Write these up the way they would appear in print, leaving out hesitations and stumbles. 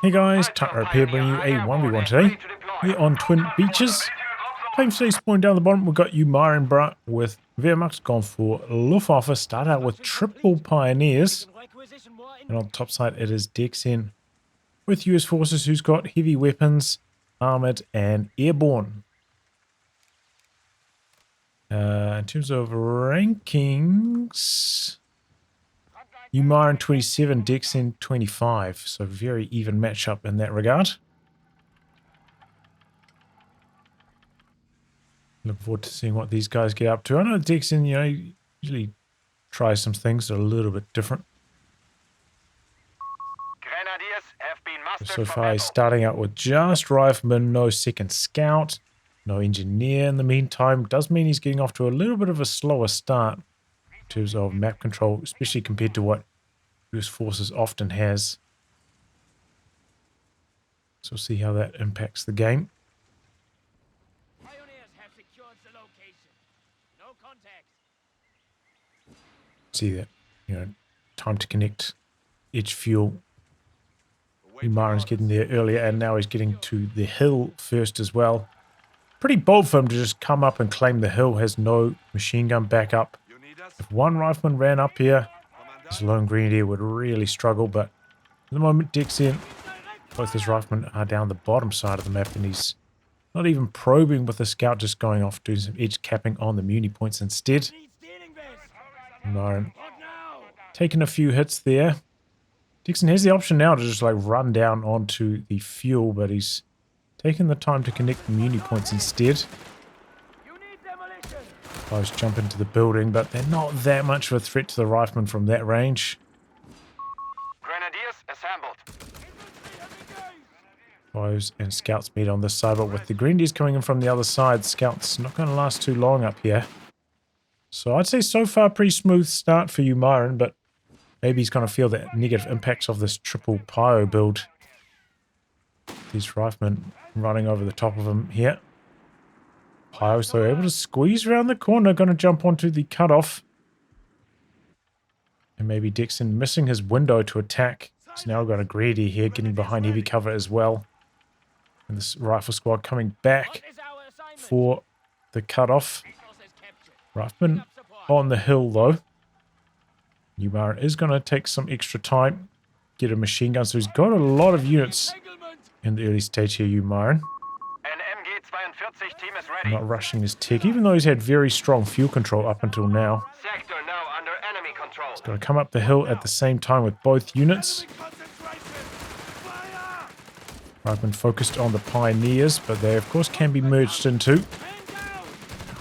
Hey guys, Tightrope here bringing you a 1v1 today. We're on Twin Beaches. Claim stage point down the bottom, we've got UMirinBrah with Wehrmacht gone for Luftwaffe. Start out with triple pioneers. And on the top side it is DexN with US forces who's got heavy weapons, armored and airborne. In terms of rankings, UMirin 27, DexN 25, so very even matchup in that regard. Look forward to seeing what these guys get up to. I know DexN, usually tries some things that are a little bit different. Grenadiers have been mustered So for far he's battle. starting out with just rifleman, no second scout, no engineer in the meantime. Does mean he's getting off to a little bit of a slower start in terms of map control, especially compared to what US forces often has. So we'll see how that impacts the game. Pioneers have secured the location. No contact. See that, time to connect edge fuel. Umarin's getting there earlier, and now he's getting to the hill first as well. Pretty bold for him to just come up and claim the hill. Has no machine gun backup. If one rifleman ran up here, this lone grenadier would really struggle, but at the moment DexN, both his riflemen are down the bottom side of the map, and he's not even probing with the scout, just going off doing some edge capping on the muni points instead. Umarin taking a few hits there. DexN has the option now to just like run down onto the fuel, but he's taking the time to connect the muni points instead. Guys jump into the building, but they're not that much of a threat to the riflemen from that range. Grenadiers assembled. Guys and scouts meet on this side, but with the grenadiers coming in from the other side, scouts not going to last too long up here. So I'd say so far pretty smooth start for Umarin, but maybe he's going to feel the negative impacts of this triple pyro build. These riflemen running over the top of him here. Pyros, though, able to squeeze around the corner, going to jump onto the cutoff. And maybe DexN missing his window to attack. He's now got a grenadier here, getting behind heavy cover as well. And this rifle squad coming back for the cutoff. Rifleman on the hill, though. Umarin is going to take some extra time, get a machine gun, so he's got a lot of units in the early stage here, Umarin. An MG-42 team is ready. Not rushing his tech, even though he's had very strong fuel control up until now. Sector now under enemy control. He's got to come up the hill at the same time with both units. Rifleman focused on the pioneers, but they of course can be merged into.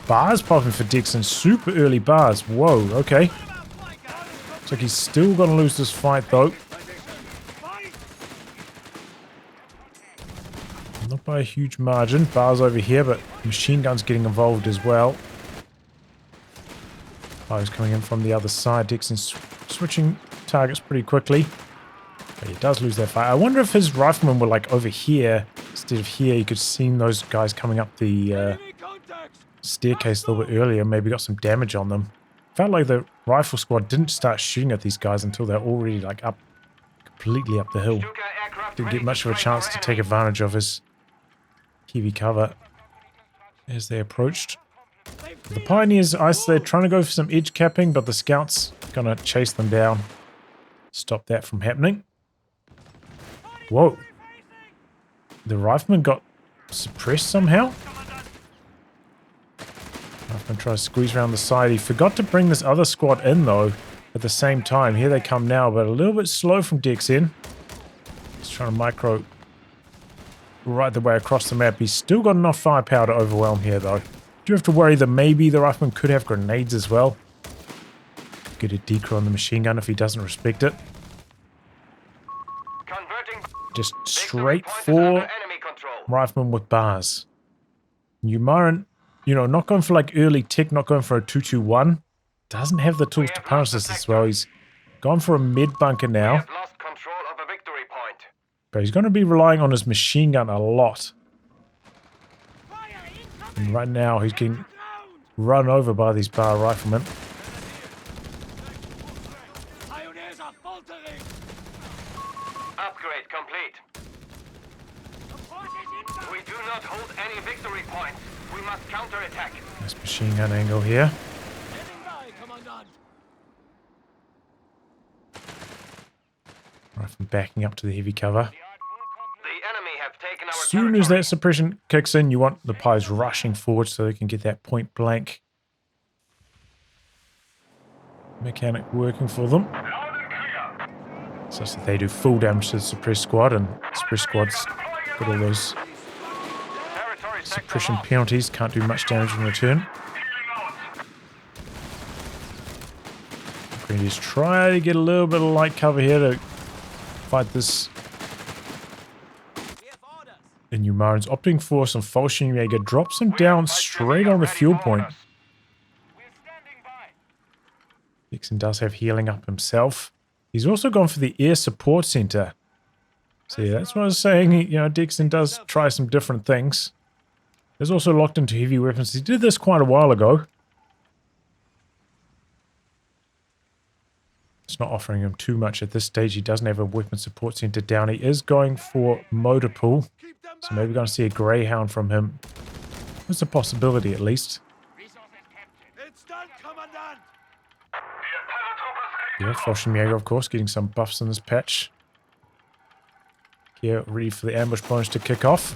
Bars popping for DexN, super early bars. Whoa, okay. Looks like he's still going to lose this fight, though. Not by a huge margin. Bars over here, but machine guns getting involved as well. Fires coming in from the other side. DexN switching targets pretty quickly. But he does lose that fight. I wonder if his riflemen were like over here instead of here. You could have seen those guys coming up the staircase a little bit earlier. Maybe got some damage on them. Felt like the rifle squad didn't start shooting at these guys until they're already like up, completely up the hill. Didn't get much of a chance to take advantage of his heavy cover as they approached. The pioneers, they're trying to go for some edge capping, but the scouts gonna chase them down. Stop that from happening. Whoa. The rifleman got suppressed somehow. Rifleman tries to squeeze around the side. He forgot to bring this other squad in, though, at the same time. Here they come now, but a little bit slow from DexN. He's trying to micro right the way across the map. He's still got enough firepower to overwhelm here, though. Do you have to worry that maybe the rifleman could have grenades as well? Get a decoy on the machine gun if he doesn't respect it. Converting. Just Victory straight point is for under enemy control. rifleman with bars. Umarin, not going for like early tech, not going for a 2-2-1. Doesn't have the tools to punish this as well. He's gone for a mid bunker We now. have lost control of a victory point. But he's going to be relying on his machine gun a lot. And right now he's getting run over by these bar riflemen. Pioneers are faltering. Upgrade complete. We do not hold any victory points. We must counterattack. Nice machine gun angle here. Standing by, Commandant. Right, from backing up to the heavy cover. The enemy have taken our As soon as that territory. suppression kicks in, you want the pies rushing forward so they can get that point blank mechanic working for them. Such that they do full damage to the suppressed squad, and suppressed squads got all those Territory sector suppression lost. penalties, can't do much damage in return. Grenadiers try to get a little bit of light cover here to fight this. We have orders. And UMirin's opting for some Fallschirmjäger, drops him down straight on the fuel point. We're standing by. DexN does have healing up himself. He's also gone for the air support center. So yeah, that's what I was saying. DexN does try some different things. He's also locked into heavy weapons. He did this quite a while ago. It's not offering him too much at this stage. He doesn't have a weapon support center down. He is going for motor pool. So maybe we're going to see a Greyhound from him. It's a possibility at least. Resources captured. It's done, Commandant. Yeah, Fallschirmjäger, of course, getting some buffs in this patch. Yeah, ready for the ambush bonus to kick off.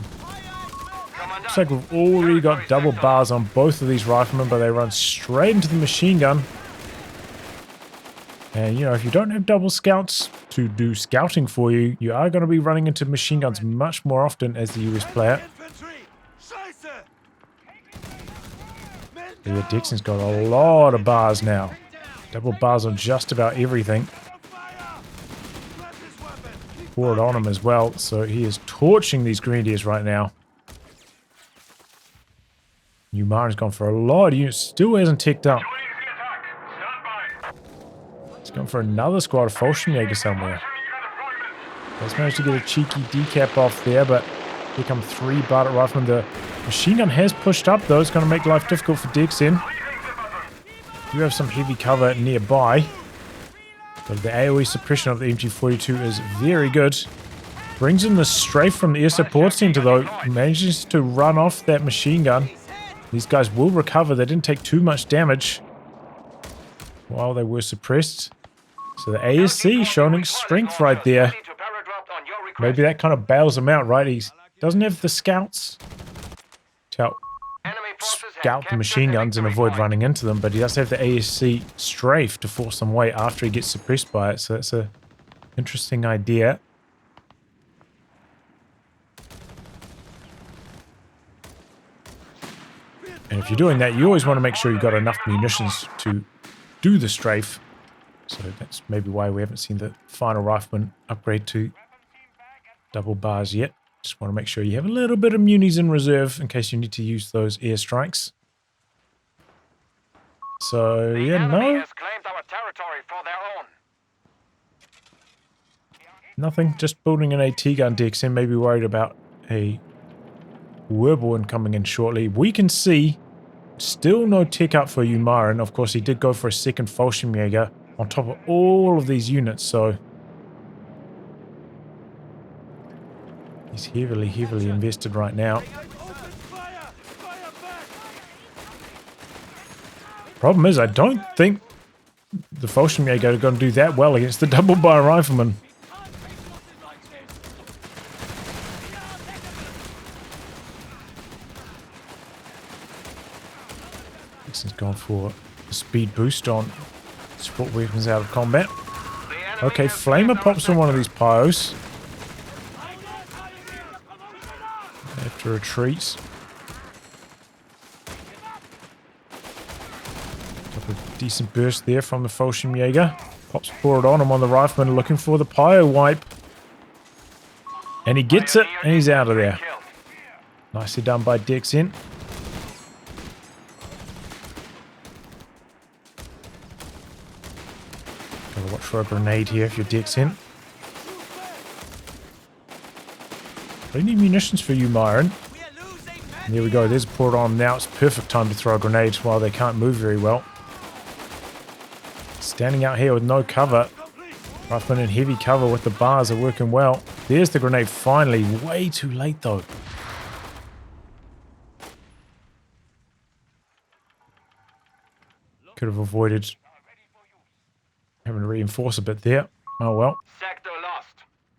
Looks like we've already got double bars on both of these riflemen, but they run straight into the machine gun. And, if you don't have double scouts to do scouting for you, you are going to be running into machine guns much more often as the US player. Infantry. Scheiße. Yeah, DexN's got a lot of bars now. Double bars on just about everything. Pour it on him as well, so he is torching these grenadiers right now. UMirin's gone for a lot of units, still hasn't ticked up. He's gone for another squad of Fallschirmjäger somewhere. He's managed to get a cheeky decap off there, but here come 3 Bardet riflemen. The machine gun has pushed up though, it's going to make life difficult for DexN. You have some heavy cover nearby. But the AoE suppression of the MG42 is very good. Brings in the strafe from the air support center though. Manages to run off that machine gun. These guys will recover. They didn't take too much damage while they were suppressed. So the ASC showing strength right there. Maybe that kind of bails him out, right? He doesn't have the scouts to help scout the machine guns and avoid running into them, but he does have the ASC strafe to force them away after he gets suppressed by it, so that's a interesting idea. And if you're doing that, you always want to make sure you've got enough munitions to do the strafe. So that's maybe why we haven't seen the final rifleman upgrade to double bars yet. Just want to make sure you have a little bit of munis in reserve in case you need to use those airstrikes. So, yeah, no. Nothing. Just building an AT gun, DexN. Maybe worried about a Wehrmacht coming in shortly. We can see still no tech up for UMirin. Of course, he did go for a second Fallschirmjäger on top of all of these units, so he's heavily invested right now. Problem is, I don't think the Fallschirmjäger are going to do that well against the double bar rifleman. DexN's gone for a speed boost on support weapons out of combat. Okay, Flamer pops on one of these pyos. They have to retreat. Got a decent burst there from the Fallschirmjäger. Pops forward on him on the rifleman, looking for the pyro wipe. And he gets it, and he's out of there. Nicely done by DexN. Gotta watch for a grenade here if you're DexN. Plenty of munitions for UMirin. And there we go, there's a port on now. It's perfect time to throw a grenade while they can't move very well. Standing out here with no cover. Rifleman in heavy cover with the bars are working well. There's the grenade finally. Way too late though. Could have avoided having to reinforce a bit there. Oh well. Sector lost.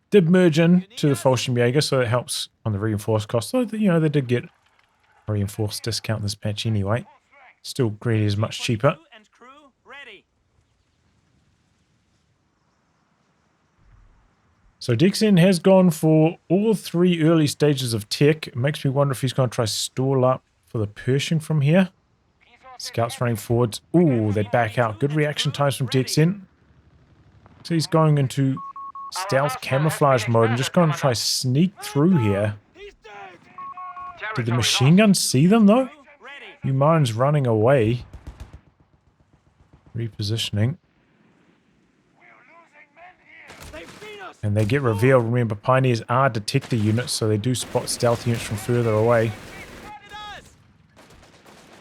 Did merge in to the Fallschirmjäger, so it helps on the reinforced cost. So, you know, they did get a reinforced discount this patch anyway. Still, Greedy is much cheaper. And crew ready. So DexN has gone for all 3 early stages of tech. It makes me wonder if he's going to try stall up for the Pershing from here. Scouts running forwards. Ooh, they back out. Good reaction times from DexN. So he's going into stealth camouflage mode and just going to try sneak through here. Did the machine gun see them though? UMirin's running away. Repositioning. And they get revealed. Remember, Pioneers are detector units, so they do spot stealth units from further away.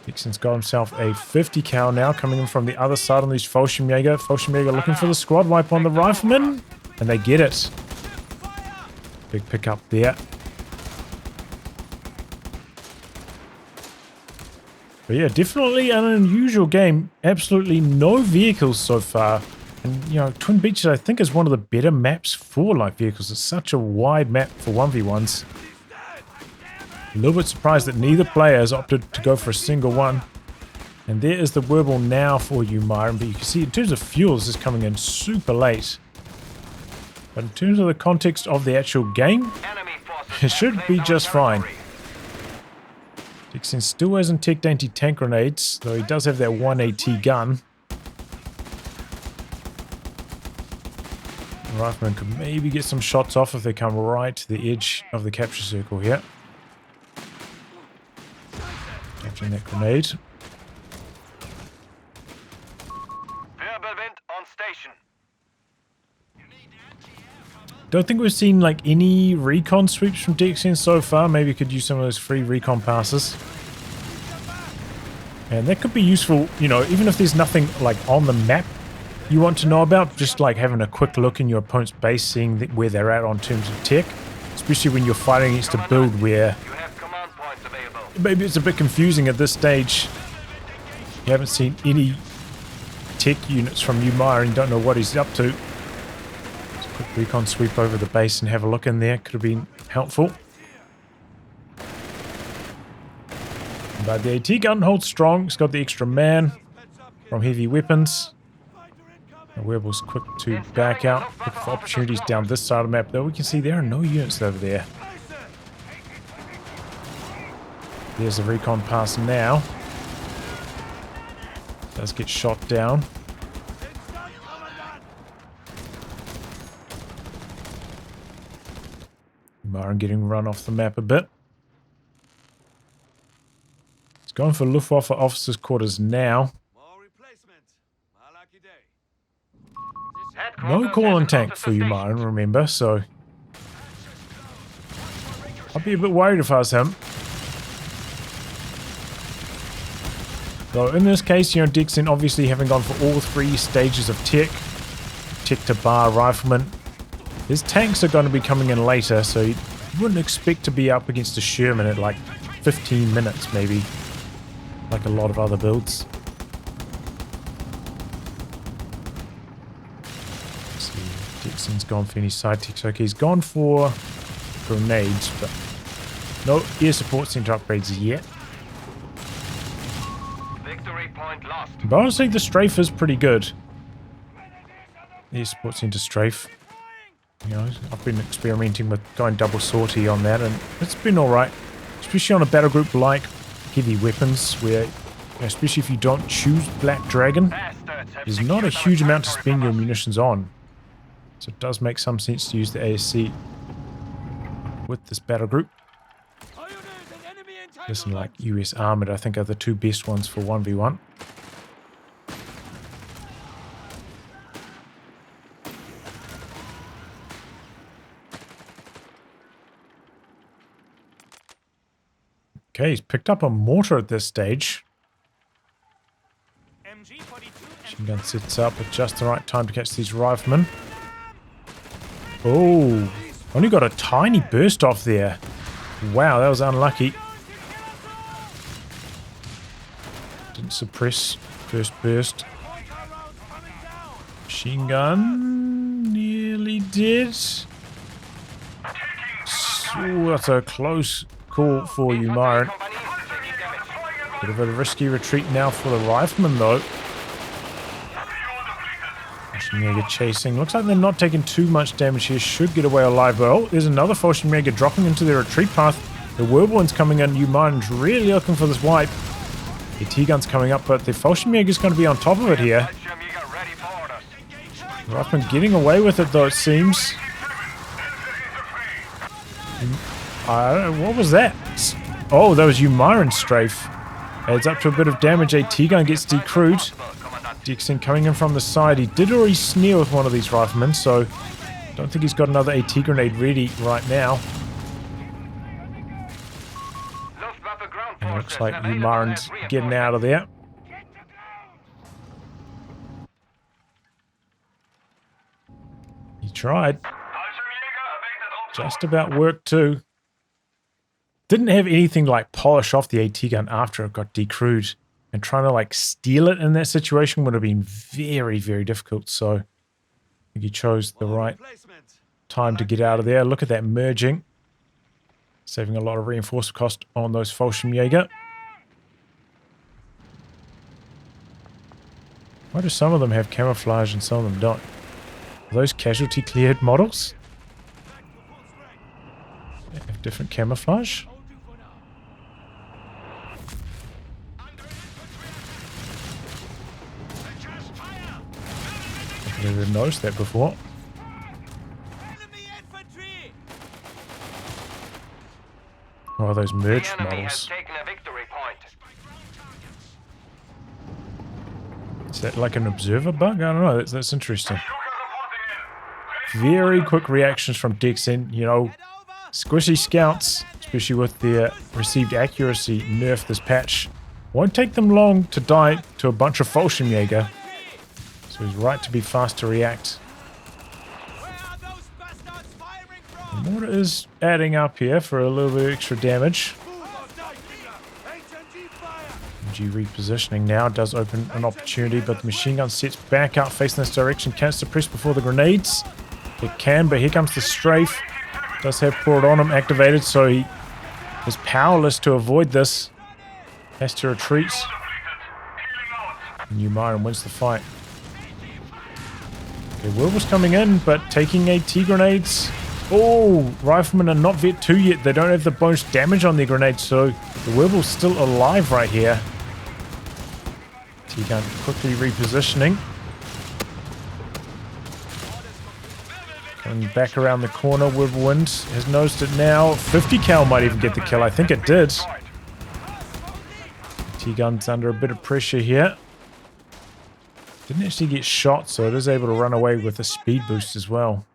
DexN's got himself a 50 cal now, coming in from the other side on these Fallschirmjäger. Fallschirmjäger looking for the squad wipe on the rifleman. And they get it. Big pickup there. But yeah, definitely an unusual game. Absolutely no vehicles so far. And, you know, Twin Beaches, I think, is one of the better maps for light vehicles. It's such a wide map for 1v1s. A little bit surprised that neither player has opted to go for a single one. And there is the Wehrmacht now for UMirin. But you can see, in terms of fuel, this is coming in super late. But in terms of the context of the actual game, it should be just fine. DexN still hasn't teched anti-tank grenades, though he does have that 1AT gun. The rifleman could maybe get some shots off if they come right to the edge of the capture circle here. Capturing that grenade. Wirbelwind on station. Don't think we've seen like any recon sweeps from DexN so far. Maybe we could use some of those free recon passes. And that could be useful, you know, even if there's nothing like on the map you want to know about, just like having a quick look in your opponent's base, seeing where they're at on terms of tech. Especially when you're fighting against a build where You have command points available. maybe it's a bit confusing at this stage. You haven't seen any tech units from UMirin, you don't know what he's up to. Just a quick recon sweep over the base and have a look in there. Could have been helpful. But the AT gun holds strong. It's got the extra man from heavy weapons. The Wehrmacht's quick to back out. Look for opportunities down this side of the map, though. We can see there are no units over there. There's the recon pass now. Does get shot down. UMirin getting run off the map a bit. He's going for Luftwaffe officers' quarters now. No call-in tank for UMirin, remember, so I'd be a bit worried if I was him. So in this case, you know, DexN obviously having gone for all 3 stages of tech to bar rifleman. His tanks are going to be coming in later, so you wouldn't expect to be up against a Sherman at like 15 minutes maybe, like a lot of other builds. DexN's gone for any side techs. Okay, he's gone for grenades, but no air support center upgrades yet. Victory point lost. But honestly, the strafe is pretty good. Air support center strafe. You know, I've been experimenting with going double sortie on that, and it's been alright. Especially on a battle group like heavy weapons, where, especially if you don't choose Black Dragon, there's not a huge amount to spend your munitions on. So it does make some sense to use the ASC with this battle group. This and like US Armored, I think, are the 2 best ones for 1v1. Okay, he's picked up a mortar at this stage. Machine gun sets up at just the right time to catch these riflemen. Oh, only got a tiny burst off there. Wow, that was unlucky. Didn't suppress first burst. Machine gun nearly dead. Ooh, that's a close call for UMirin. Bit of a risky retreat now for the rifleman though. Fallschirmjäger chasing. Looks like they're not taking too much damage here. Should get away alive. But oh, there's another Fallschirmjäger dropping into their retreat path. The Whirlwind's coming in. UMirin's really looking for this wipe. The T-gun's coming up, but the Fallschirmjäger's going to be on top of it here. Rifleman getting away with it though, it seems. I don't know, what was that? Oh, that was UMirin's strafe. Adds up to a bit of damage. A T-gun gets decrewed. DexN coming in from the side. He did already snare with one of these riflemen, so don't think he's got another AT grenade ready right now. And it looks like UMirin's getting out of there. He tried. Just about worked too. Didn't have anything to like polish off the AT gun after it got decrewed. And trying to like steal it in that situation would have been very, very difficult. So I think he chose the right time to get out of there. Look at that merging. Saving a lot of reinforcement cost on those Fallschirmjäger. Why do some of them have camouflage and some of them don't? Are those casualty cleared models? They have different camouflage? I never noticed that before. Oh, those merged models. Is that like an observer bug? I don't know. That's interesting. Very quick reactions from DexN. You know, squishy scouts, especially with their received accuracy nerf this patch, won't take them long to die to a bunch of Fallschirmjäger. So he's right to be fast to react. The mortar is adding up here for a little bit extra damage. MG repositioning now does open an opportunity, but the machine gun sets back out facing this direction. Can it suppress before the grenades? It can, but here comes the strafe. Does have poured on him activated, so he is powerless to avoid this. Has to retreat. And UMirin wins the fight. Okay, Whirlwind's coming in, but taking AT grenades. Oh, Riflemen are not vet 2 yet. They don't have the bonus damage on their grenades, so the Whirlwind's still alive right here. T-gun quickly repositioning. Coming back around the corner, Whirlwind has noticed it now. 50 cal might even get the kill. I think it did. T-gun's under a bit of pressure here. Didn't actually get shot, so it is able to run away with a speed boost as well.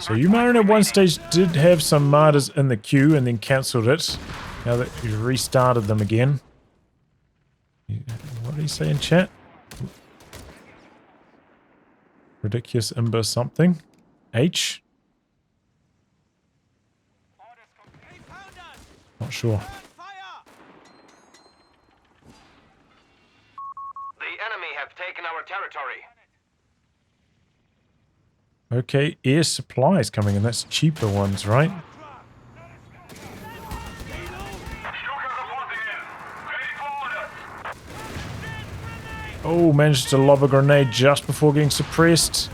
So UMirin at one stage did have some martyrs in the queue and then cancelled it. Now that he's restarted them again. What did he say in chat? Ridiculous Imber something. H? Not sure. The enemy have taken our territory. Okay, air supplies coming in. That's cheaper ones, right? Oh, managed to lob a grenade just before getting suppressed.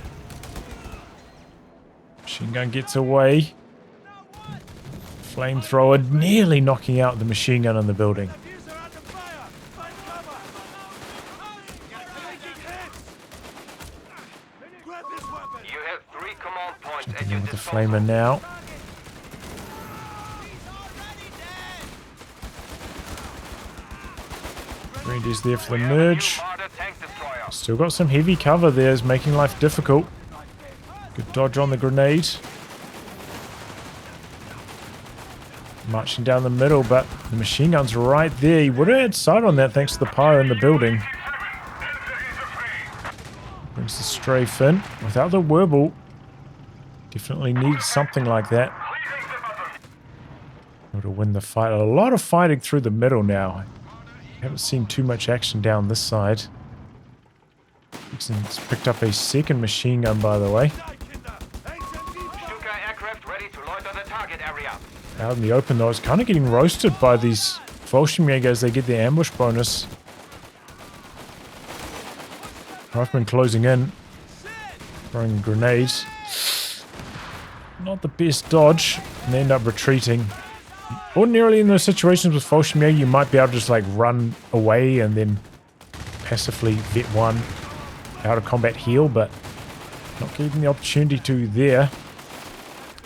Machine gun gets away. Flamethrower nearly knocking out the machine gun in the building. Jumping in with the flamer now. Reindeer's there for the merge. Still got some heavy cover there, is making life difficult. Good dodge on the grenade. Marching down the middle, but the machine gun's right there. He would have had sight on that thanks to the pyro in the building. Brings the strafe in. Without the Wehrmacht, Definitely need something like that. To win the fight. A lot of fighting through the middle now. Haven't seen too much action down this side. Dixon's picked up a second machine gun, by the way. Stuka aircraft ready to loiter the target area. Out in the open, though, it's kind of getting roasted by these Fallschirmjäger as they get their ambush bonus. Rifleman closing in. Throwing grenades. Not the best dodge. And they end up retreating. Ordinarily in those situations with Fallschirmjäger, you might be able to just like run away and then passively vet one out of combat heal, but not getting the opportunity to there.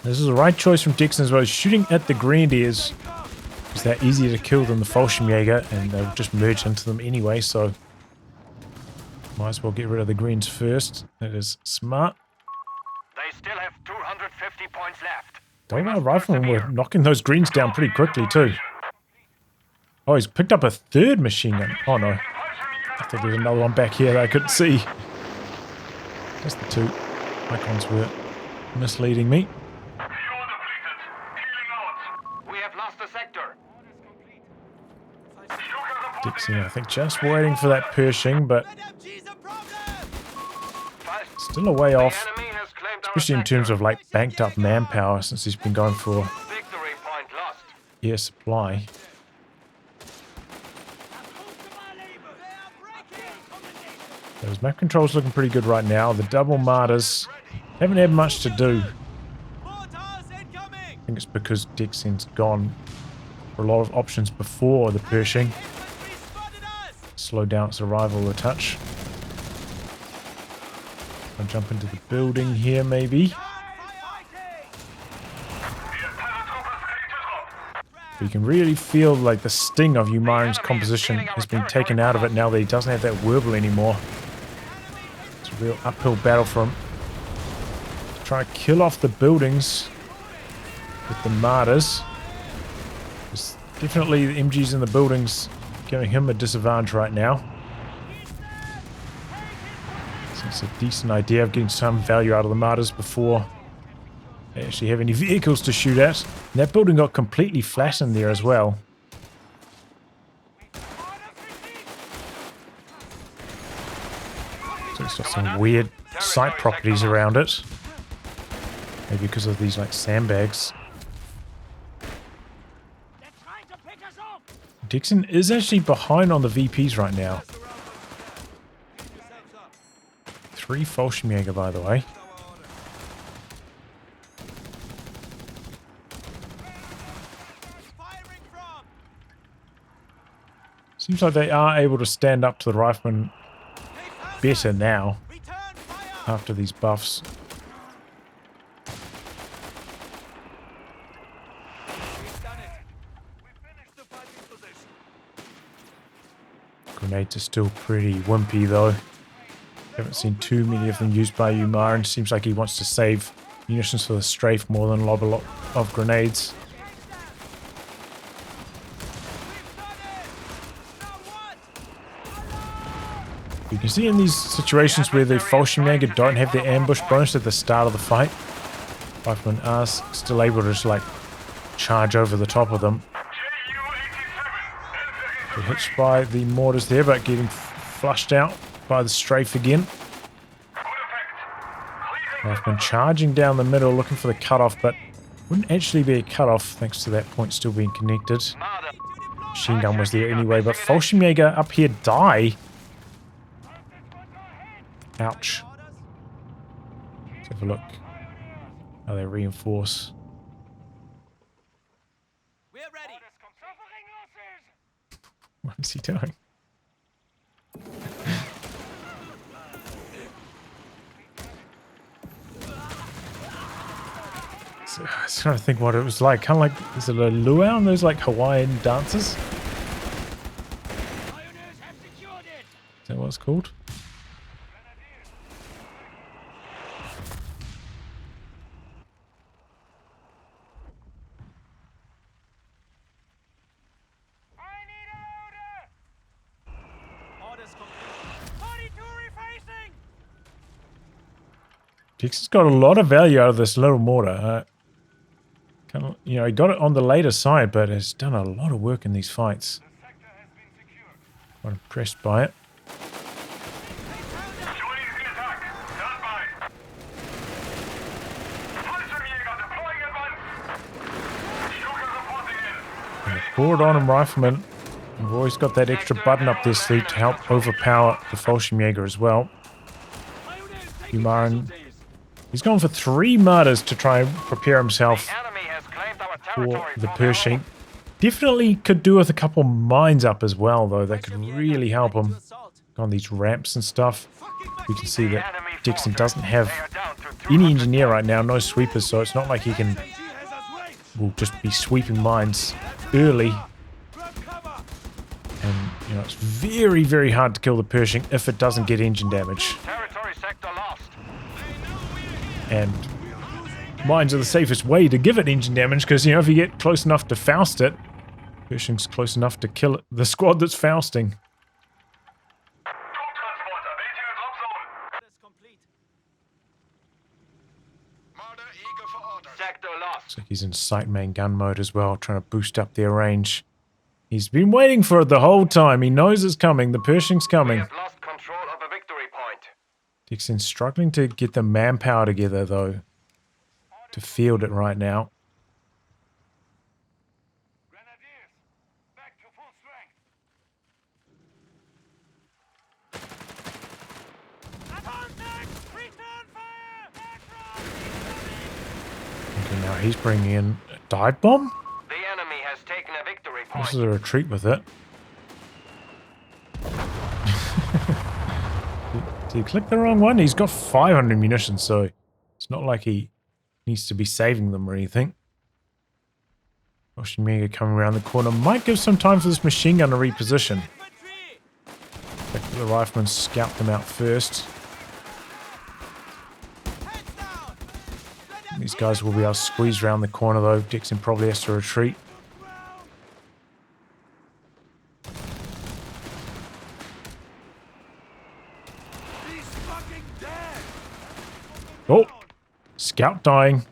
This is the right choice from DexN as well. Shooting at the Grenadiers is that easier to kill than the Fallschirmjäger, and they'll just merge into them anyway, so might as well get rid of the Greens first. That is smart. They still have 250 points left. Dollar Riflemen were knocking those Greens down pretty quickly too. Oh, he's picked up a third machine gun. Oh no. I thought there was another one back here that I couldn't see. Just the two icons were misleading me. We have lost the sector. DexN, I think, just waiting for that Pershing, but still a way off. Especially in terms of like banked up manpower since he's been going for Victory point lost. air supply. Those map controls looking pretty good right now. The double martyrs haven't had much to do. I think it's because DexN's gone for a lot of options before the Pershing. Slow down its arrival a touch. I'll jump into the building here, maybe. But you can really feel like the sting of UMirin's composition has been taken out of it now that he doesn't have that Warble anymore. It's a real uphill battle for him. To try to kill off the buildings with the martyrs. There's definitely the MGs in the buildings giving him a disadvantage right now. It's a decent idea of getting some value out of the martyrs before they actually have any vehicles to shoot at. And that building got completely flattened there as well. So it's got some weird site properties around it. Maybe because of these like sandbags. DexN is actually behind on the VPs right now. 3 Fallschirmjäger, by the way. Seems like they are able to stand up to the riflemen better now after these buffs. Grenades are still pretty wimpy though. Haven't seen too many of them used by UMirin. Seems like he wants to save munitions for the strafe more than lob a lot of grenades. You can see in these situations where the Fallschirmjäger don't have their ambush bonus at the start of the fight, Riflemen are still able to just like charge over the top of them. Get hit by the mortars there, but getting flushed out by the strafe again. Rifleman charging down the middle looking for the cutoff, but wouldn't actually be a cutoff thanks to that point still being connected. Machine gun was there anyway, but Fallschirmjäger up here die. Ouch. Let's have a look how they reinforce. We're ready. What is he doing? So, I was trying to think what it was like. Kind of like, is it a luau and those like Hawaiian dances? Is that what it's called? Dex has got a lot of value out of this little mortar. Kind of, you know, he got it on the later side, but has done a lot of work in these fights. I'm impressed by it. And the forward-on rifleman, we've always got that extra button up their sleeve to help overpower the Fallschirmjäger as well. UMirin, he's gone for 3 martyrs to try and prepare himself for the Pershing. Definitely could do with a couple mines up as well, though. That could really help him on these ramps and stuff. We can see that DexN doesn't have any engineer right now, no sweepers, so it's not like he can will just be sweeping mines early. And, you know, it's very, very hard to kill the Pershing if it doesn't get engine damage. Territory sector lost. And mines are the safest way to give it engine damage, because, you know, if you get close enough to Faust it, Pershing's close enough to kill it, the squad that's Fausting. Sector lost. Looks like he's in sight main gun mode as well, trying to boost up their range. He's been waiting for it the whole time. He knows it's coming. The Pershing's We coming. have lost control of a victory point. DexN's struggling to get the manpower together, though, to field it right now. Grenadiers, back to full strength. Okay, now he's bringing in a dive bomb? The enemy has taken a victory point. This is a retreat with it. Did he click the wrong one? He's got 500 munitions, so it's not like he needs to be saving them or anything. Fallschirmjäger coming around the corner. Might give some time for this machine gun to reposition. The riflemen scout them out first. These guys will be able to squeeze around the corner, though. DexN probably has to retreat. Oh! Scout dying.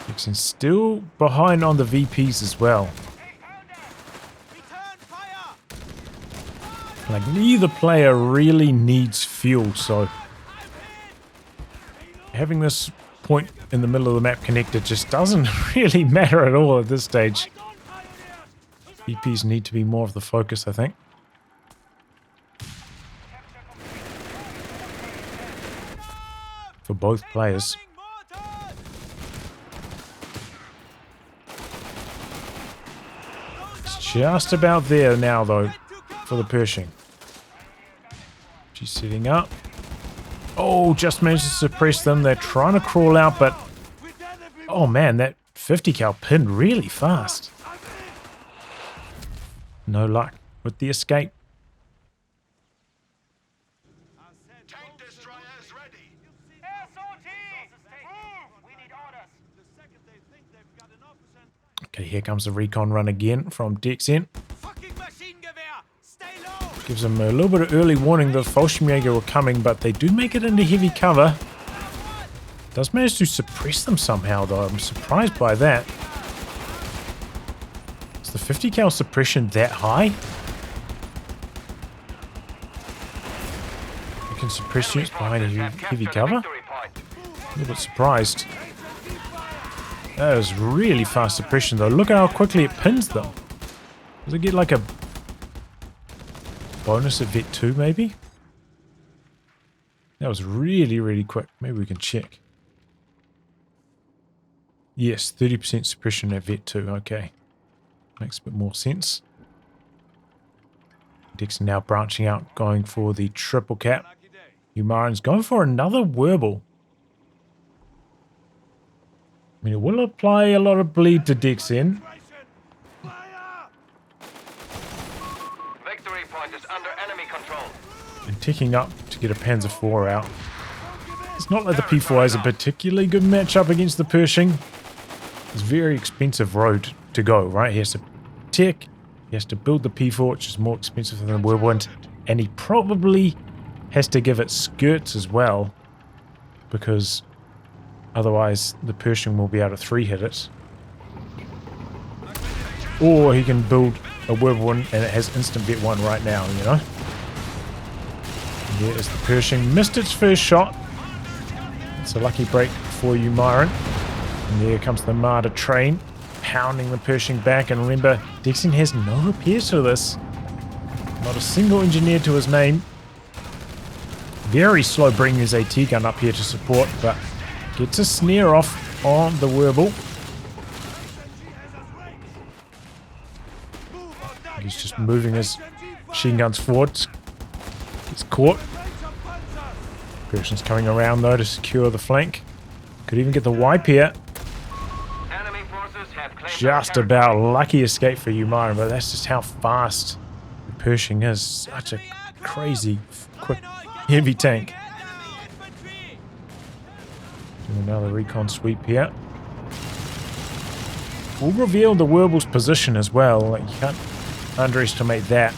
DexN still behind on the VPs as well. Like, neither player really needs fuel, so having this point in the middle of the map connected just doesn't really matter at all at this stage. VPs need to be more of the focus, I think. For both players. It's just about there now, though, for the Pershing. She's setting up. Oh, just managed to suppress them. They're trying to crawl out, but... Oh man, that 50 cal pinned really fast. No luck with the escape. Tank destroyers ready. SOTs! Move! We need orders. Okay, here comes the recon run again from DexN. Gives them a little bit of early warning that Fallschirmjäger were coming, but they do make it into heavy cover. Does manage to suppress them somehow, though. I'm surprised by that. Is the 50 cal suppression that high? You can suppress units behind heavy cover? A little bit surprised. That is really fast suppression, though. Look at how quickly it pins them. Does it get like a bonus at Vet 2, maybe? That was really, really quick. Maybe we can check. Yes, 30% suppression at Vet 2. Okay. Makes a bit more sense. DexN now branching out, going for the triple cap. UMirin's going for another Wehrmacht. I mean, it will apply a lot of bleed to DexN. Victory point is under enemy control. And ticking up to get a Panzer IV out. It's not like the P4A is a particularly good matchup against the Pershing. It's a very expensive road to go, right? He has to tick, He has to build the P4, which is more expensive than the Whirlwind, and he probably has to give it skirts as well, because otherwise the Pershing will be able to 3-hit it. Or he can build a Whirlwind and it has instant vet 1 right now, you know? And there is the Pershing. Missed its first shot. It's a lucky break for UMirin. And there comes the Marder train, pounding the Pershing back. And remember, DexN has no repairs for this. Not a single engineer to his name. Very slow bringing his AT gun up here to support, but gets a snare off on the Wehrmacht. He's just moving his machine guns forward. He's caught. Pershing's coming around though to secure the flank. Could even get the wipe here. Enemy forces have claimed Just about lucky escape for UMirin, but that's just how fast the Pershing is. Such a crazy, quick, heavy tank. Do another recon sweep here. We'll reveal the Wehrmacht's position as well. Like, you can't underestimate that.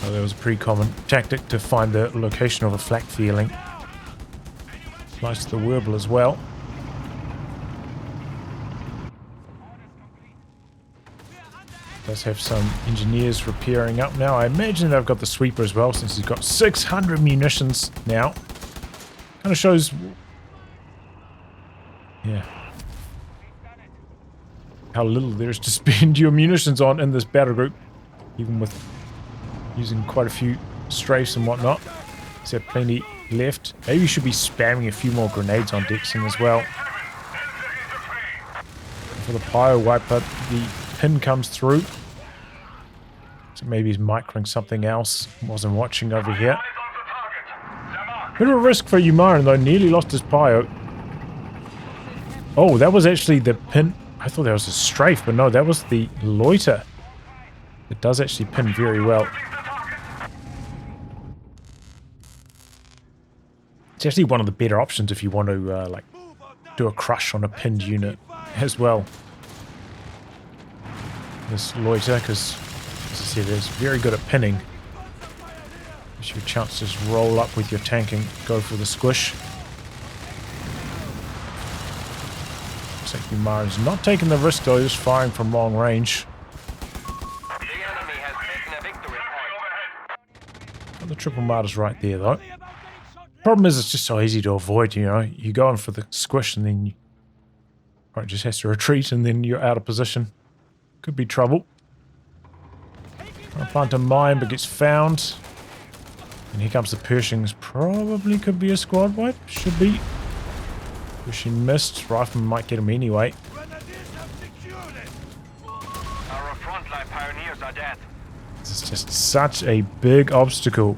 Oh, that was a pretty common tactic to find the location of a flak feeling. Nice to the Wehrmacht as well. Does have some engineers repairing up now. I imagine they've got the sweeper as well, since he's got 600 munitions now. Kind of shows, yeah, how little there is to spend your munitions on in this battle group, even with using quite a few strafes and whatnot. He's had plenty left. Maybe you should be spamming a few more grenades on DexN as well. For the pyro wiper, the pin comes through. So maybe he's microing something else. Wasn't watching over here. Bit of a risk for UMirin though. Nearly lost his pyro. Oh, that was actually the pin. I thought that was a strafe, but no, that was the loiter. It does actually pin very well. It's actually one of the better options if you want to like do a crush on a pinned unit as well. This loiter, because as I said, it's very good at pinning. Gives you a chance to just roll up with your tank and go for the squish. Looks like UMirin's not taking the risk though, just firing from long range. The enemy has taken a victory point. Got the triple Marders right there though. Problem is, it's just so easy to avoid, you know. You go in for the squish and then you just has to retreat and then you're out of position. Could be trouble. Trying to plant a mine but gets found. And here comes the Pershings. Probably could be a squad wipe. Should be. Pershing missed. Rifleman might get him anyway. Our frontline pioneers are dead. This is just such a big obstacle.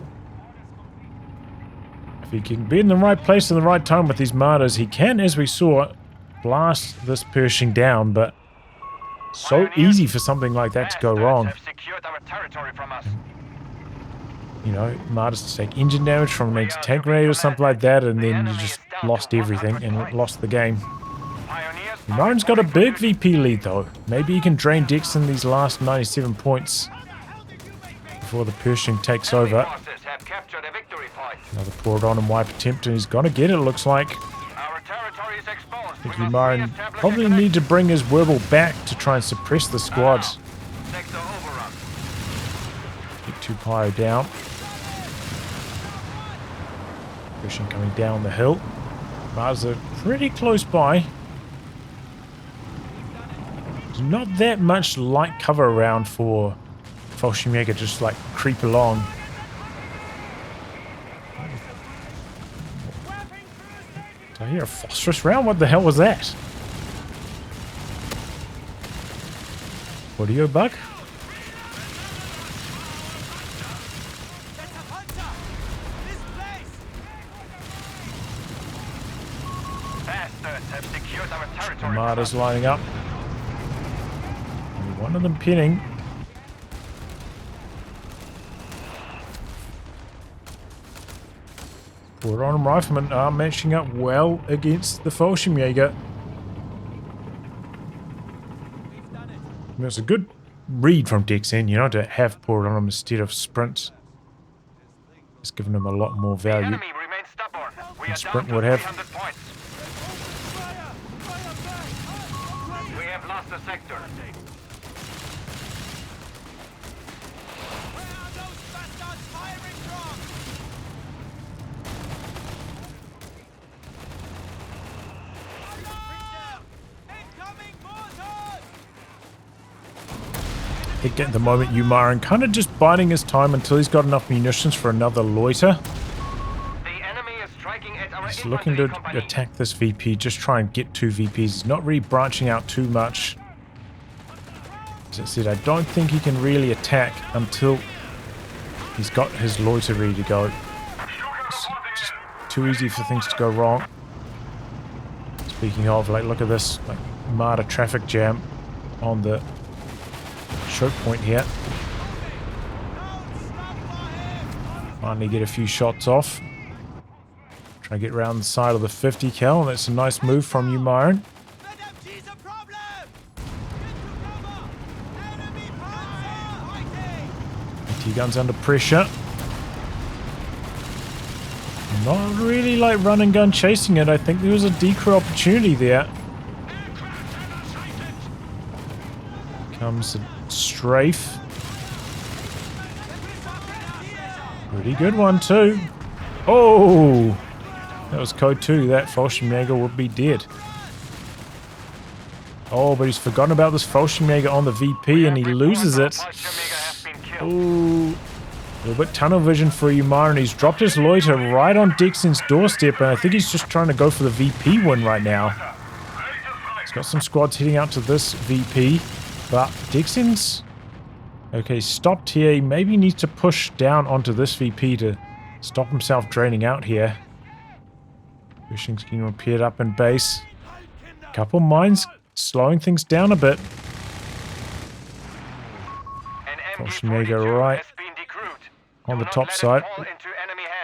If he can be in the right place at the right time with these Marders, he can, as we saw, blast this Pershing down, but so easy for something like that to go wrong. Have secured our territory from us. You know, Marders to take engine damage from an anti-tank grenade or something like that, and then you just lost everything and lost the game. UMirin's got a big VP lead though. Maybe he can drain DexN these last 97 points before the Pershing takes over. Another poured on and wipe attempt, and he's gonna get it, looks like. I think UMirin probably need to bring his Wehrmacht back to try and suppress the squad. Get 2 pyro down. Pershing coming down the hill. Mars are pretty close by. There's not that much light cover around for Fallschirmjäger, just like creep along. Did I hear a phosphorus round? What the hell was that? Audio bug? Armada's lining up. Only one of them pinning. Poured on riflemen are matching up well against the Fallschirmjäger. mean, it's a good read from DexN, you know, to have poured on him instead of sprints. It's given him a lot more The value. enemy remains stubborn. We are Sprint down would to have. 300 points. We have lost the sector. Where are those bastards firing from? Alarm! Incoming mortars! I think at the moment UMirin kind of just biding his time until he's got enough munitions for another loiter. The enemy is striking at our He's looking to infantry company. attack this VP, just try and get 2 VPs. He's not really branching out too much. As I said, I don't think he can really attack until he's got his loiter ready to go. It's just too easy for things to go wrong. Speaking of, like, look at this, like, Marta traffic jam on the choke point here. Finally get a few shots off. Try to get around the side of the 50 cal, and that's a nice move from UMirin. Let them seize the problem! Get to cover! Enemy panzer fighting! T-guns under pressure. Not really like run and gun chasing it. I think there was a decoy opportunity there. Comes a strafe. Pretty good one too. Oh! That was code 2. That Fallschirmjäger would be dead. Oh, but he's forgotten about this Fallschirmjäger on the VP and he loses it. Ooh. A little bit tunnel vision for UMirin. He's dropped his loiter right on DexN's doorstep, and I think he's just trying to go for the VP win right now. He's got some squads heading out to this VP, but DexN's... Okay, stopped here. He maybe needs to push down onto this VP to stop himself draining out here. Pershing's getting repaired up in base. Couple mines slowing things down a bit. Fallschirmjäger right on the top side.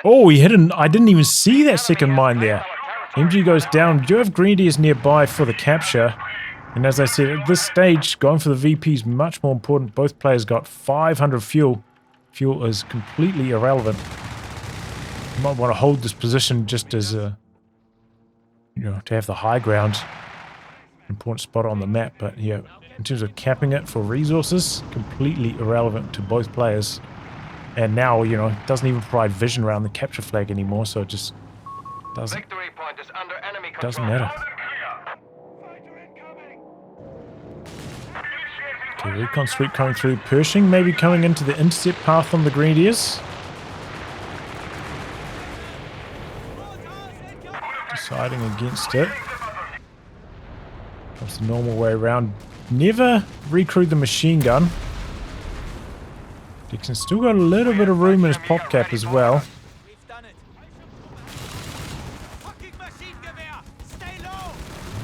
Oh, he hit an... I didn't even see that second mine there. MG goes down. You have Grenadiers nearby for the capture. And as I said, at this stage, going for the VP is much more important. Both players got 500 fuel. Fuel is completely irrelevant. You might want to hold this position just as a... You know, to have the high ground. Important spot on the map, but yeah, in terms of capping it for resources, completely irrelevant to both players. And now, you know, it doesn't even provide vision around the capture flag anymore, so it just doesn't matter. Okay, recon sweep coming through. Pershing maybe coming into the intercept path on the Grenadiers. Deciding against it. That's the normal way around. Never recruit the machine gun. DexN's still got a little bit of room in his pop cap as well. We've done it. Fucking machine gewehr! Stay low!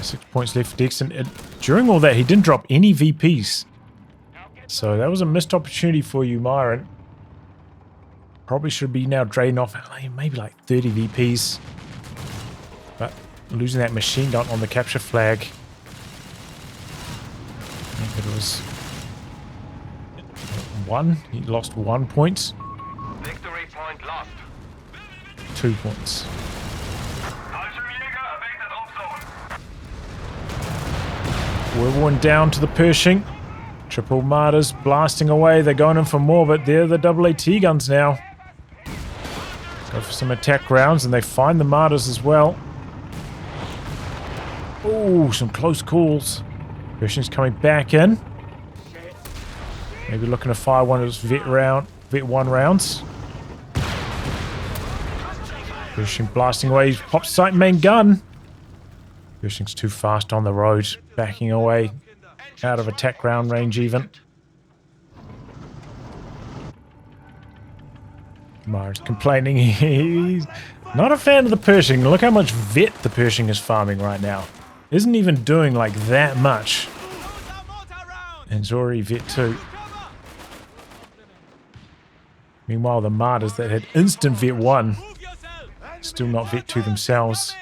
6 points left for DexN. During all that, he didn't drop any VPs. So that was a missed opportunity for UMirin. Probably should be now drained off maybe like 30 VPs. But losing that machine gun on the capture flag. I think it was 1. He lost 1 point. Victory point lost. 2 points. We're one down to the Pershing. Triple Martyrs blasting away. They're going in for more, but they're the AA guns now. Go for some attack rounds, and they find the Martyrs as well. Oh, some close calls. Pershing's coming back in. Maybe looking to fire one of those Vet 1 rounds. Pershing blasting away. He's popped sight main gun. Pershing's too fast on the road, backing away. Out of attack round range even. Mars complaining. He's not a fan of the Pershing. Look how much vet the Pershing is farming right now. Isn't even doing like that much. And it's already vet 2. Meanwhile, the Martyrs that had instant vet 1 still not vet 2 themselves.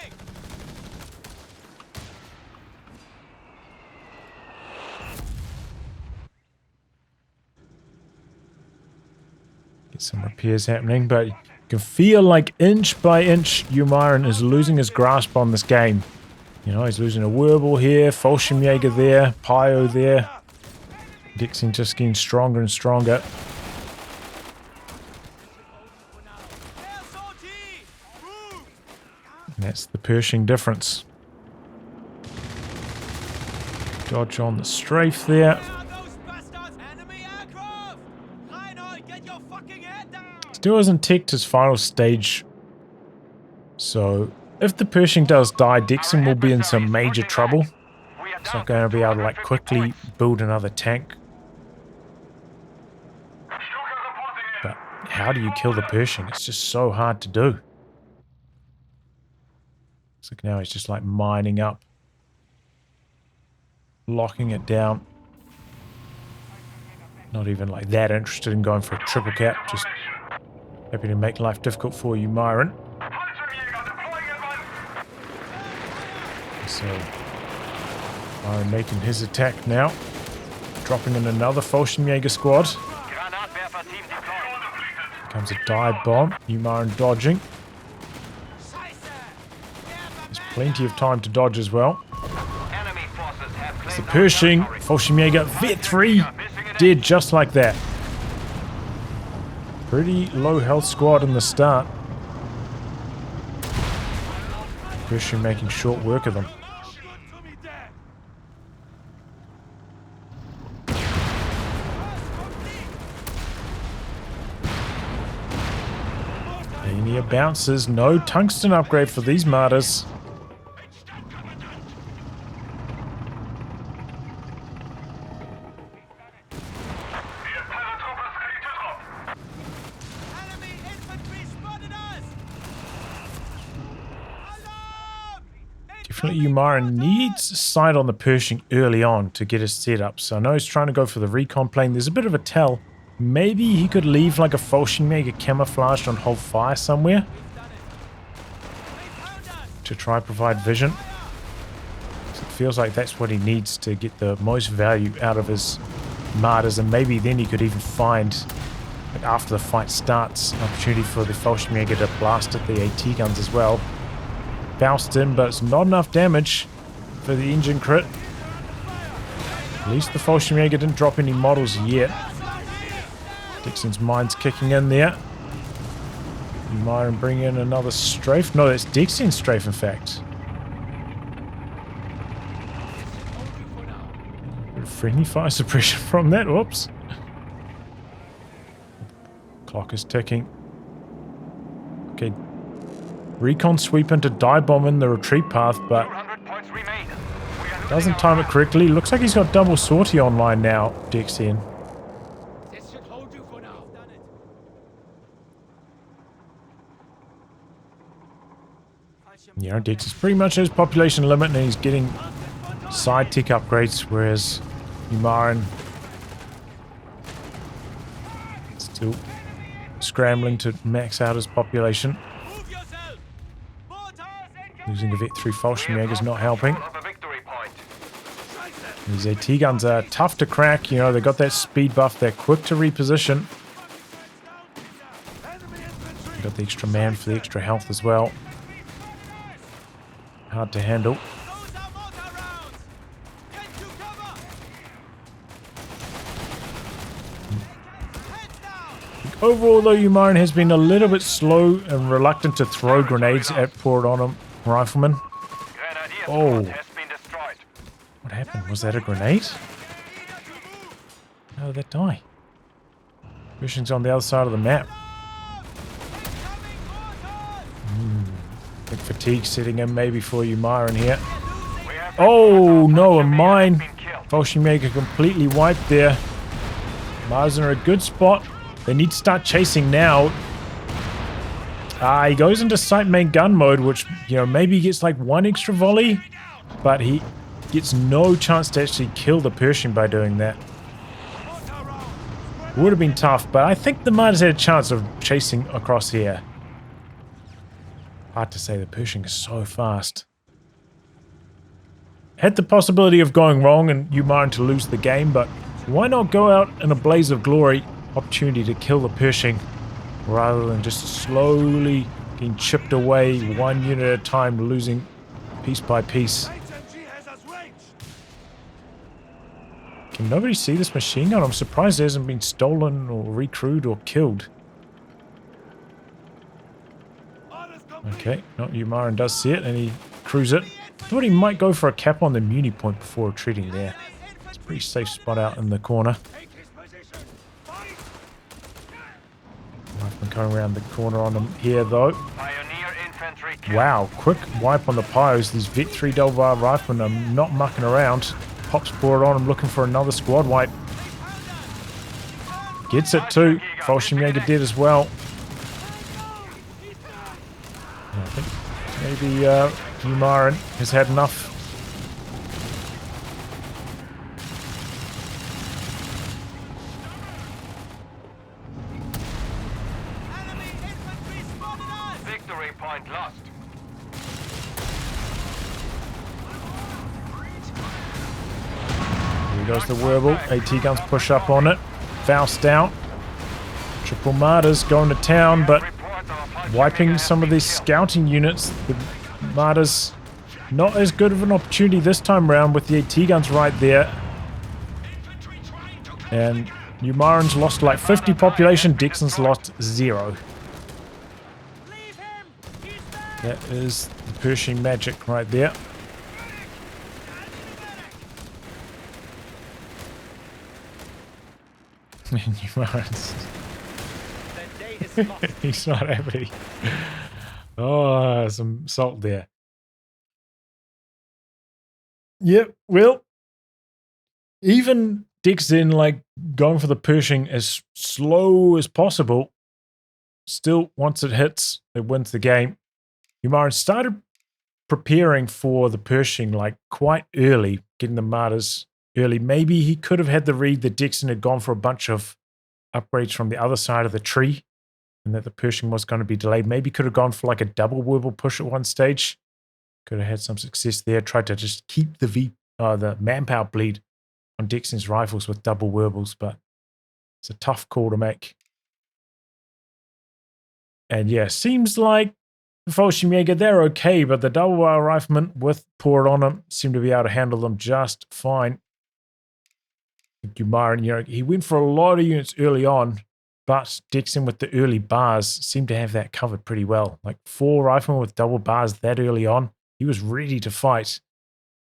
Some repairs happening, but you can feel like inch by inch UMirin is losing his grasp on this game. You know, he's losing a Wehrmacht here, Fallschirmjäger there, Pio there. DexN just getting stronger and stronger. And that's the Pershing difference. Dodge on the strafe there. Still hasn't ticked his final stage. So if the Pershing does die, DexN will be in some major trouble. It's not going to be able to like quickly build another tank. But how do you kill the Pershing? It's just so hard to do. Looks like now he's just like mining up. Locking it down. Not even like that interested in going for a triple cap. Just happy to make life difficult for you, UMirin. So, UMirin making his attack now. Dropping in another Fallschirmjäger squad. Comes a dive bomb. UMirin dodging. There's plenty of time to dodge as well. It's the Pershing. Fallschirmjäger. Vet 3. Dead just like that. Pretty low health squad in the start. Pershing making short work of them. Linear bounces. No tungsten upgrade for these martyrs. Definitely UMirin needs sight on the Pershing early on to get his setup. So I know he's trying to go for the recon plane. There's a bit of a tell. Maybe he could leave like a Fallschirmjäger camouflaged on hold fire somewhere to try provide vision. So it feels like that's what he needs to get the most value out of his martyrs, and maybe then he could even find, like after the fight starts, an opportunity for the Fallschirmjäger to blast at the AT guns as well. Bounced in, but it's not enough damage for the engine crit. At least the Fallschirmjäger didn't drop any models yet. DexN's mine's kicking in there. UMirin bring in another strafe. No, that's DexN's strafe, in fact. Bit of friendly fire suppression from that. Whoops. Clock is ticking. Okay. Recon sweep into dive bomb in the retreat path, but doesn't time it correctly. Looks like he's got double sortie online now, DexN. You know, Dex is pretty much his population limit, and he's getting side tick upgrades, whereas UMirin still scrambling to max out his population. Losing a Vet 3 Fallschirmjäger is not helping. These AT guns are tough to crack, you know, they got that speed buff, they're quick to reposition. Got the extra man for the extra health as well. Hard to handle. Overall though, UMirin has been a little bit slow and reluctant to throw grenades at poor on him. Rifleman. Oh. What happened? Was that a grenade? How did that die? Pershing's on the other side of the map. I think fatigue setting in maybe for UMirin here. Oh no, a mine. Fallschirmjäger completely wiped there. Mars in a good spot. They need to start chasing now. He goes into sight main gun mode, which, you know, maybe he gets like one extra volley, but he gets no chance to actually kill the Pershing by doing that. Would have been tough, but I think the Martyrs had a chance of chasing across here. Hard to say, the Pershing is so fast. Had the possibility of going wrong and UMirin to lose the game, but why not go out in a blaze of glory? Opportunity to kill the Pershing. rather than just slowly getting chipped away 1 unit at a time, losing piece by piece. HMG has us ranged. Can nobody see this machine gun? I'm surprised it hasn't been stolen or recrewed or killed. Orders complete. Okay, no, Umarin does see it and he crews it. Thought he might go for a cap on the muni point before retreating there. It's a pretty safe spot out in the corner. Take his position. Fight. Rifleman coming around the corner on him here though. Pioneer infantry killed. Wow, quick wipe on the Pios. These Vet 3 double bar riflemen are not mucking around. Pops poured on him looking for another squad wipe. Gets it too. Fallschirmjäger dead as well. I think maybe Umarin has had enough. Enemy infantry spotted us. Victory point lost. Here goes the Wehrmacht. AT guns push up on it. Faust out. Triple Martyrs going to town, but wiping some of these scouting units. The Martyrs not as good of an opportunity this time around with the AT guns right there. And Umarin's lost like 50 population. DexN's lost 0. Leave him. He's there. That is the Pershing magic right there. And Umarin's The day is lost. he's not happy. Oh, some salt there. Yep, well, even DexN, like, going for the Pershing as slow as possible, still, once it hits, it wins the game. Umarin started preparing for the Pershing, like, quite early, getting the Martyrs early. Maybe he could have had the read that DexN had gone for a bunch of upgrades from the other side of the tree, and that the Pershing was going to be delayed. Maybe could have gone for, like, a double Wehrmacht push at one stage. Could have had some success there. Tried to just keep the manpower bleed on DexN's rifles with double Wehrmachts, but it's a tough call to make. And yeah, seems like the Fallschirmjäger, they're okay, but the double barrel riflemen with poured on them seem to be able to handle them just fine. Umarin, you know, he went for a lot of units early on, but DexN with the early bars seemed to have that covered pretty well. Like 4 riflemen with double bars that early on. He was ready to fight.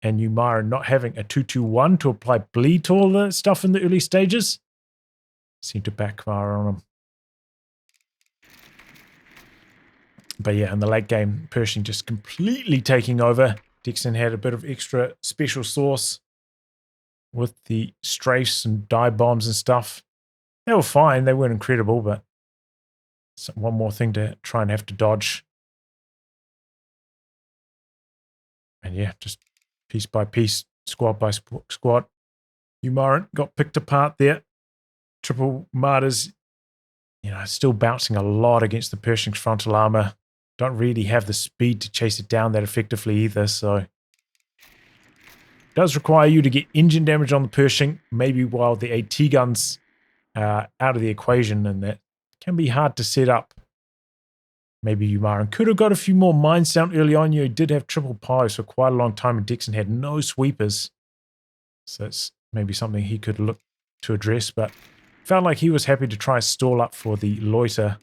And Umarin not having a 221 to apply bleed to all the stuff in the early stages seemed to backfire on him. But yeah, in the late game, Pershing just completely taking over. DexN had a bit of extra special sauce with the strafes and dive bombs and stuff. They were fine. They weren't incredible, but one more thing to try and have to dodge. And yeah, just piece by piece, squad by squad. Umarin got picked apart there. Triple Martyrs, you know, still bouncing a lot against the Pershing's frontal armor. Don't really have the speed to chase it down that effectively either, so it does require you to get engine damage on the Pershing, maybe while the AT guns are out of the equation, and that can be hard to set up. Maybe Umarin could have got a few more mines down early on. You did have triple piles for quite a long time, and DexN had no sweepers. So that's maybe something he could look to address, but felt like he was happy to try stall up for the loiter.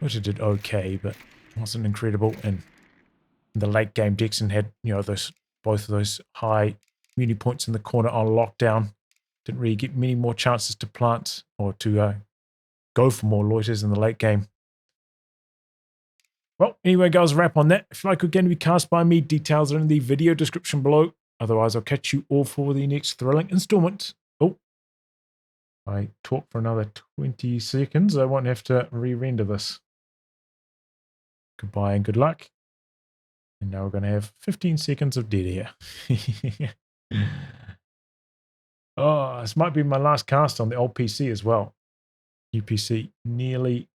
Loiter did okay, but wasn't incredible. And in the late game, DexN had, you know, both of those high muni points in the corner on lockdown. Didn't really get many more chances to plant or to go for more loiters in the late game. Well, anyway, guys, a wrap on that. If you like again to be cast by me, details are in the video description below. Otherwise, I'll catch you all for the next thrilling installment. Oh, I talk for another 20 seconds. I won't have to re-render this. Goodbye and good luck. And now we're going to have 15 seconds of dead air. Oh, this might be my last cast on the old PC as well. UPC, nearly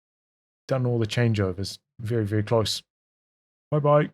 done all the changeovers. Very, very close. Bye-bye.